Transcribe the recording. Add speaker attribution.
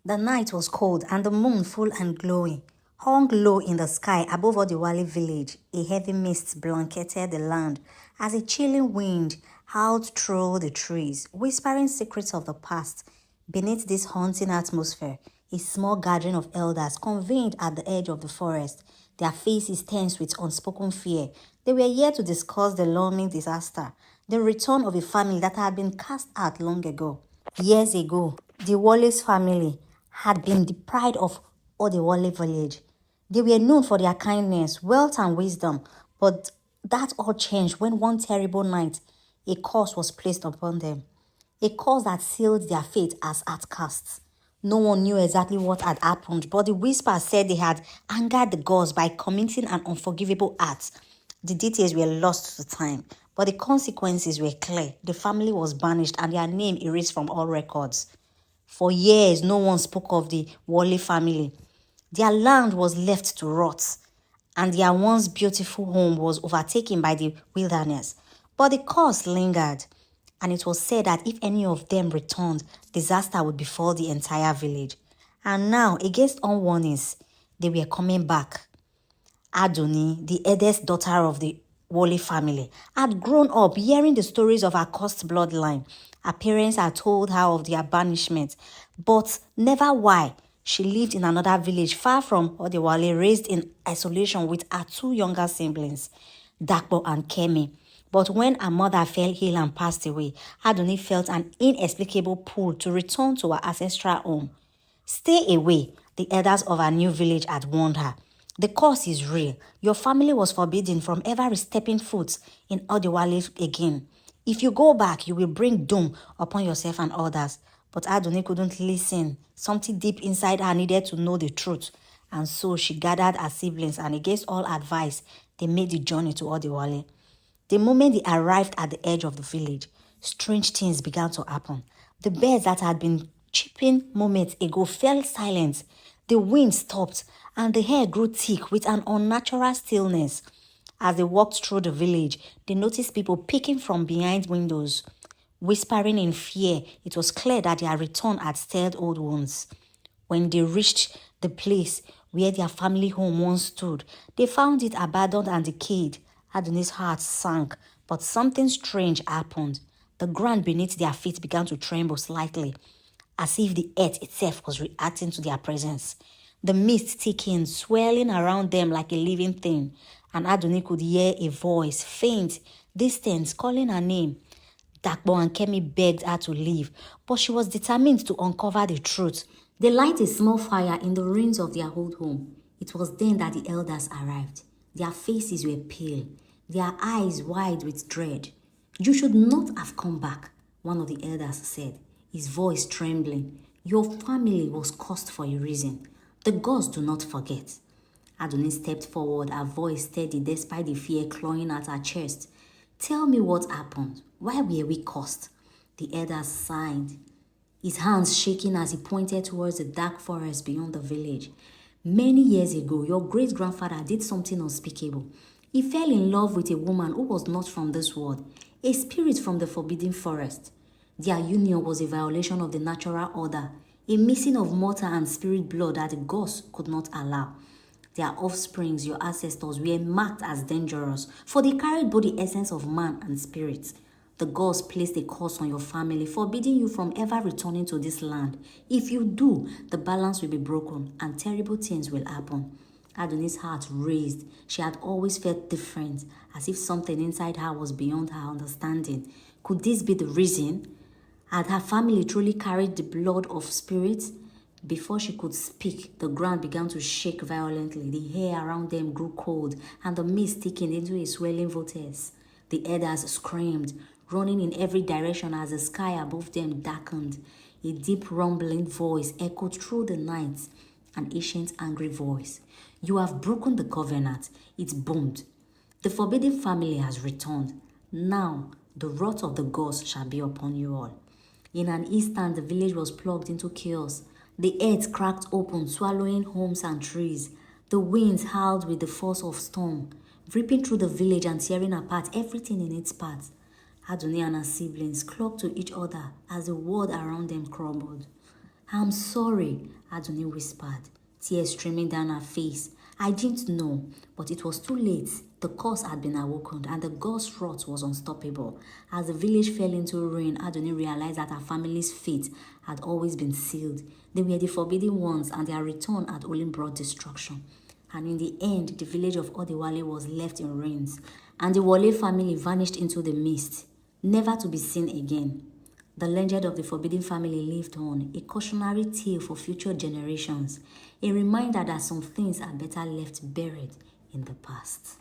Speaker 1: The night was cold and the moon full and glowing hung low in the sky above Odewale village. A heavy mist blanketed the land as a chilling wind howled through the trees, whispering secrets of the past. Beneath this haunting atmosphere, a small gathering of elders convened at the edge of the forest, their faces tense with unspoken fear. They were here to discuss the looming disaster, the return of a family that had been cast out long ago. Years ago, the Wallace family had been the pride of Odewale village. They were known for their kindness, wealth, and wisdom, but that all changed when one terrible night a curse was placed upon them. A curse that sealed their fate as outcasts. No one knew exactly what had happened, but the whispers said they had angered the gods by committing an unforgivable act. The details were lost to time, but the consequences were clear. The family was banished and their name erased from all records. For years, no one spoke of the Wally family. Their land was left to rot, and their once beautiful home was overtaken by the wilderness. But the curse lingered, and it was said that if any of them returned, disaster would befall the entire village. And now, against all warnings, they were coming back. Adunni, the eldest daughter of the Wally family, had grown up hearing the stories of her cursed bloodline. Her parents had told her of their banishment, but never why. She lived in another village far from Odewale, raised in isolation with her two younger siblings, Dakbo and Kemi. But when her mother fell ill and passed away, Adunni felt an inexplicable pull to return to her ancestral home. Stay away, the elders of her new village had warned her. The curse is real. Your family was forbidden from ever stepping foot in Odewale again. If you go back, you will bring doom upon yourself and others. But Adunni couldn't listen. Something deep inside her needed to know the truth. And so she gathered her siblings and against all advice, they made the journey to Odewale. The moment they arrived at the edge of the village, strange things began to happen. The birds that had been chirping moments ago fell silent. The wind stopped and the air grew thick with an unnatural stillness. As they walked through the village, they noticed people peeking from behind windows, whispering in fear. It was clear that their return had stirred old wounds. When they reached the place where their family home once stood, they found it abandoned and decayed. Adunni's heart sank, but something strange happened. The ground beneath their feet began to tremble slightly, as if the earth itself was reacting to their presence. The mist thickened, swirling around them like a living thing, and Adunni could hear a voice, faint, distant, calling her name. Dakbo and Kemi begged her to leave, but she was determined to uncover the truth. They lighted a small fire in the ruins of their old home. It was then that the elders arrived. Their faces were pale, their eyes wide with dread. "You should not have come back," one of the elders said, his voice trembling. "Your family was cursed for a reason. The gods do not forget." Adunni stepped forward, her voice steady despite the fear clawing at her chest. "Tell me what happened. Why were we cursed?" The elders sighed, his hands shaking as he pointed towards the dark forest beyond the village. "Many years ago, your great-grandfather did something unspeakable. He fell in love with a woman who was not from this world, a spirit from the forbidden forest. Their union was a violation of the natural order, a mixing of mortal and spirit blood that the gods could not allow. Their offsprings, your ancestors, were marked as dangerous, for they carried both the essence of man and spirit. The gods placed a curse on your family, forbidding you from ever returning to this land. If you do, the balance will be broken and terrible things will happen." Adunni's heart raised. She had always felt different, as if something inside her was beyond her understanding. Could this be the reason? Had her family truly carried the blood of spirits? Before she could speak, the ground began to shake violently. The air around them grew cold, and the mist thickened into a swirling vortex. The elders screamed, running in every direction as the sky above them darkened. A deep rumbling voice echoed through the night, an ancient angry voice. "You have broken the covenant," it boomed. "The forbidden family has returned. Now the wrath of the gods shall be upon you all." In an instant, the village was plugged into chaos. The earth cracked open, swallowing homes and trees. The winds howled with the force of storm, ripping through the village and tearing apart everything in its path. Adunni and her siblings clung to each other as the world around them crumbled. I'm sorry, Adunni whispered, tears streaming down her face. I didn't know, but it was too late. The curse had been awoken, and the god's wrath was unstoppable. As the village fell into ruin, Adunni realized that her family's fate had always been sealed. They were the forbidden ones, and their return had only brought destruction. And in the end, the village of Odewale was left in ruins, and the Wale family vanished into the mist, never to be seen again. The legend of the Forbidden Family lived on, a cautionary tale for future generations, a reminder that some things are better left buried in the past.